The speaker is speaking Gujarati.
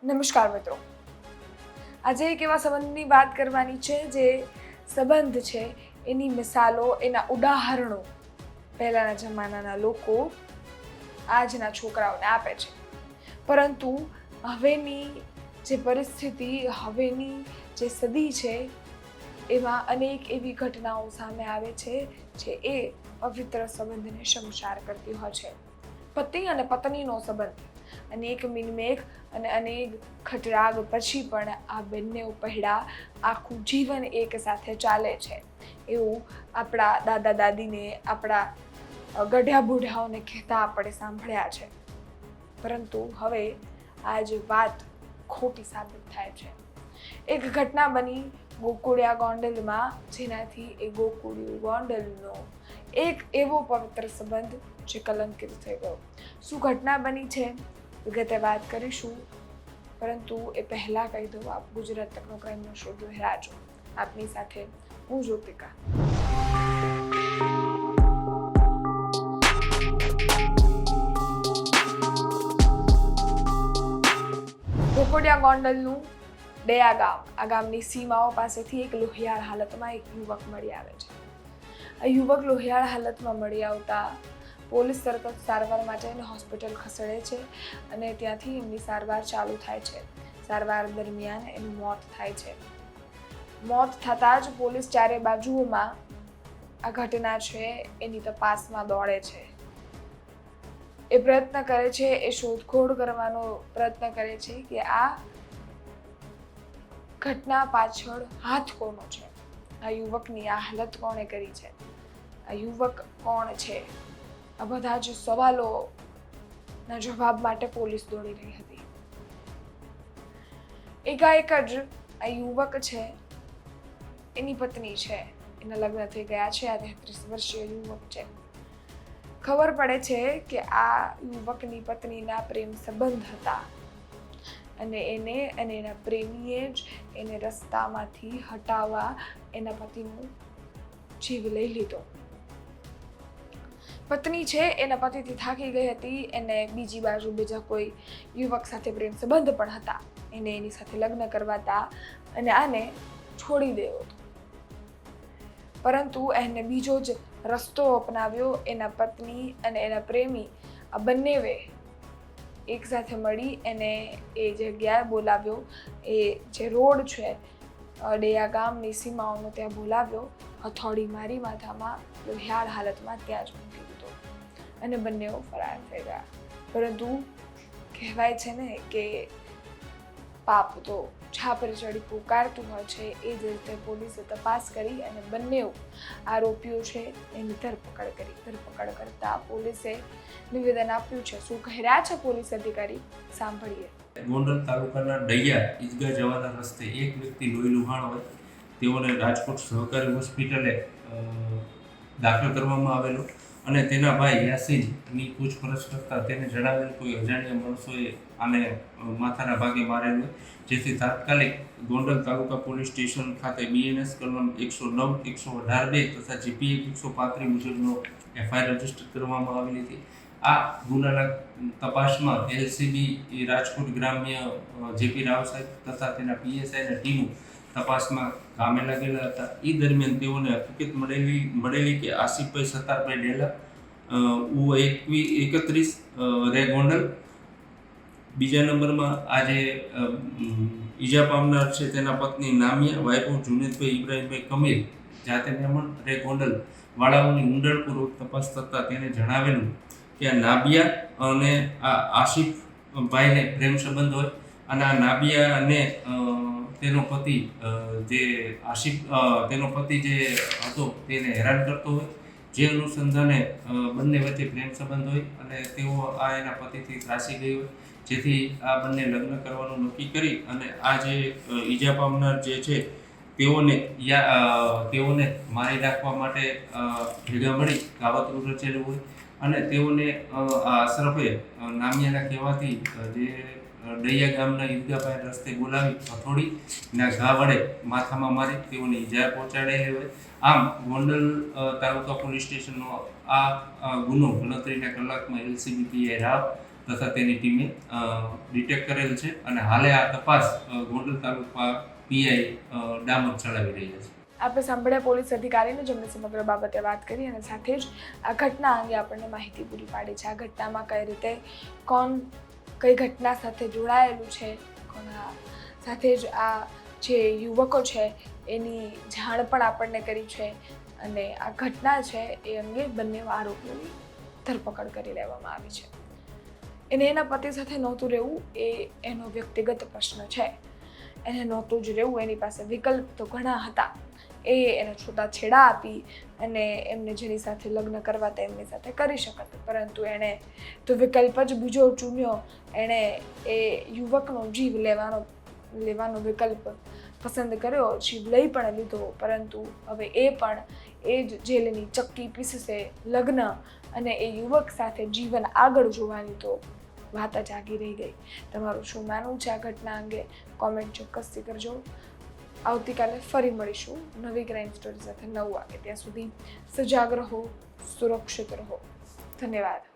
નમસ્કાર મિત્રો, આજે એક એવા સંબંધની વાત કરવાની છે જે સંબંધ છે એની મિસાલો, એના ઉદાહરણો પહેલાના જમાનાના લોકો આજના છોકરાઓને આપે છે. પરંતુ હવેની જે પરિસ્થિતિ, હવેની જે સદી છે એમાં અનેક એવી ઘટનાઓ સામે આવે છે જે એ પવિત્ર સંબંધને શમશાર કરતી હોય છે. પતિ અને પત્નીનો સંબંધ અનેક મિનમેઘ અને અનેક ખટરાગ પછી પણ આ બંને પહેલા આખું જીવન એક સાથે ચાલે છે એવું આપણા દાદા દાદીને, આપણા ગઢિયા બુઢાઓને કહેતા આપણે સાંભળ્યા છે. પરંતુ હવે આ જે વાત ખોટી સાબિત થાય છે. એક ઘટના બની ગોકુળિયા ગોંડલમાં, જેનાથી એ ગોકુળિયું ગોંડલનો એક એવો પવિત્ર સંબંધ જે કલંકિત થઈ ગયો. શું ઘટના બની છે વિગતે વાત કરીશું, પરંતુ એ પહેલા કહી દઉં, આપ ગુજરાત તકનો ક્રાઇમનો શો જોઈ રહ્યા છો. આપની સાથે હું જ્યોતિકા. ગોકુળિયા ગોંડલનું ડેયા ગામ, આ ગામની સીમાઓ પાસેથી એક લોહિયાળ હાલતમાં એક યુવક મળી આવે છે. આ યુવક લોહિયાળ હાલતમાં મળી આવતા પોલીસ તરત જ સારવાર માટે એને હોસ્પિટલ ખસેડે છે અને ત્યાંથી એમની સારવાર ચાલુ થાય છે. સારવાર દરમિયાન એનું મોત થાય છે. મોત થતાં જ પોલીસ ચારે બાજુઓમાં આ ઘટના છે એની તપાસમાં દોડે છે. એ પ્રયત્ન કરે છે, એ શોધખોળ કરવાનો પ્રયત્ન કરે છે કે આ ઘટના પાછળ હાથ કોનો છે, આ યુવકની આ હાલત કોણે કરી છે, આ યુવક કોણ છે. આ બધા જ સવાલોના જવાબ માટે પોલીસ દોડી રહી હતી. એકાએક જ આ યુવક છે, એની પત્ની છે, એના લગ્ન થઈ ગયા છે, આ 33 વર્ષીય યુવક છે. ખબર પડે છે કે આ યુવકની પત્નીના પ્રેમ સંબંધ હતા અને એને અને એના પ્રેમીએ જ એને રસ્તામાંથી હટાવવા એના પતિનું જીવ લઈ લીધો. પત્ની છે એના પતિથી થાકી ગઈ હતી, એને બીજી બાજુ બીજા કોઈ યુવક સાથે પ્રેમ સંબંધ પણ હતા, એને એની સાથે લગ્ન કરવા હતા અને આને છોડી દેવો હતો. પરંતુ એને બીજો જ રસ્તો અપનાવ્યો. એના પત્ની અને એના પ્રેમી આ બંનેએ એક સાથે મળી એને એ જગ્યાએ બોલાવ્યો, એ જે રોડ છે ડેયા ગામની સીમાઓનો ત્યાં બોલાવ્યો, હથોડી મારી માથામાં લોહિયાળ હાલતમાં ત્યાં જ મૂકી દીધો અને બંનેઓ ફરાર થઈ ગયા. પરંતુ કહેવાય છે ને કે પાપ તો છાપરે ચડી પુકારતું હોય છે. એ જ રીતે પોલીસે તપાસ કરી અને બંનેઓ આરોપીઓ છે એની ધરપકડ કરતા પોલીસે નિવેદન આપ્યું છે. શું કહી રહ્યા છે પોલીસ અધિકારી, સાંભળીએ. ગોંડલ તાલુકાના ડૈયા ઈદગાહ જવાના રસ્તે એક વ્યક્તિ લોહી લુહાણ હોય તેઓને રાજકોટ સહકારી હોસ્પિટલે દાખલ કરવામાં આવેલો અને તેના ભાઈ યાસીનની પૂછપરછ કરતા તેને જણાવેલ કોઈ અજાણ્યા માણસોએ આને માથાના ભાગે મારેલો, જેથી તાત્કાલિક ગોંડલ તાલુકા પોલીસ સ્ટેશન ખાતે BNS કલમ 109, 118(2) તથા GPA 135 મુજબનો FIR રજીસ્ટર કરવામાં આવેલી હતી. આ ગુનાના તપાસમાં LCB રાજકોટ ગ્રામ્ય JP રાવ સાહેબ તથા તેના PSIના ટીમો તપાસમાં કામે લાગેલા હતા. એ દરમિયાન તેઓને હકીકત મળેલી કે આસિફભાઈ સત્તારભાઈ ડેલા U31 રે ગોંડલ. બીજા નંબરમાં આજે ઈજા પામનાર છે તેના પત્ની નામિયા, વાઇફ જુનેદભાઈ ઇબ્રાહીમભાઈ કમીર, જાતે મેમણ રે ગોંડલ વાળાઓની ઊંડાણપૂર્વક તપાસ થતાં તેને જણાવેલું કે આ નાબિયા અને આ આસિફભાઈને પ્રેમ સંબંધ હોય અને આ નાબિયા અને તેનો પતિ તેનો પતિ જે હતો તેને હેરાન કરતો હોય, જે અનુસંધાને બંને વચ્ચે પ્રેમ સંબંધ હોય અને તેઓ આ એના પતિથી ત્રાસી ગઈ હોય, જેથી આ બંને લગ્ન કરવાનું નક્કી કરી અને આ જે ઈજા પામનાર જે છે તેઓને મારી નાખવા માટે ભેગા મળી કાવતરું રચેલું હોય અને તેઓને આ અશરફે નામિયાના કહેવાથી જે ડૈયા ગામના ઈદગાહ પાસે રસ્તે બોલાવી હથોડીના ઘા વડે માથામાં મારી તેઓને ઈજા પહોંચાડેલી હોય. આમ ગોંડલ તાલુકા પોલીસ સ્ટેશનનો આ ગુનો ગણતરીના કલાકમાં LCB PI રાવ તથા તેની ટીમે ડિટેક્ટ કરેલ છે અને હાલે આ તપાસ ગોંડલ તાલુકા પીઆઈ ડામર ચલાવી રહ્યા છે. આપણે સાંભળ્યા પોલીસ અધિકારીને, જેમણે સમગ્ર બાબતે વાત કરી અને સાથે જ આ ઘટના અંગે આપણને માહિતી પૂરી પાડી છે. આ ઘટનામાં કઈ રીતે કોણ કઈ ઘટના સાથે જોડાયેલું છે, કોના સાથે જ આ જે યુવકો છે એની જાણ પણ આપણને કરી છે અને આ ઘટના છે એ અંગે બંને આરોપીઓની ધરપકડ કરી લેવામાં આવી છે. એને એના પતિ સાથે નહોતું રહેવું એ એનો વ્યક્તિગત પ્રશ્ન છે. એને નહોતું જ રહેવું, એની પાસે વિકલ્પ તો ઘણા હતા. એ એને છૂટાછેડા આપી અને એમને જેની સાથે લગ્ન કરવા હતા એમની સાથે કરી શકત, પરંતુ એણે તો વિકલ્પ જ બીજો ચૂન્યો. એણે એ યુવકનો જીવ લેવાનો વિકલ્પ પસંદ કર્યો. જીવ લઈ પણ લીધો, પરંતુ હવે એ પણ એ જ જેલની ચક્કી પીસશે. લગ્ન અને એ યુવક સાથે જીવન આગળ જોવાની તો વાત જ આગી રહી ગઈ. તમારું શું માનવું છે આ ઘટના અંગે? કોમેન્ટ ચોક્કસથી કરજો. આવતીકાલે ફરી મળીશું નવી ક્રાઇમ સ્ટોરી સાથે 9 વાગે. ત્યાં સુધી સજાગ રહો, સુરક્ષિત રહો. ધન્યવાદ.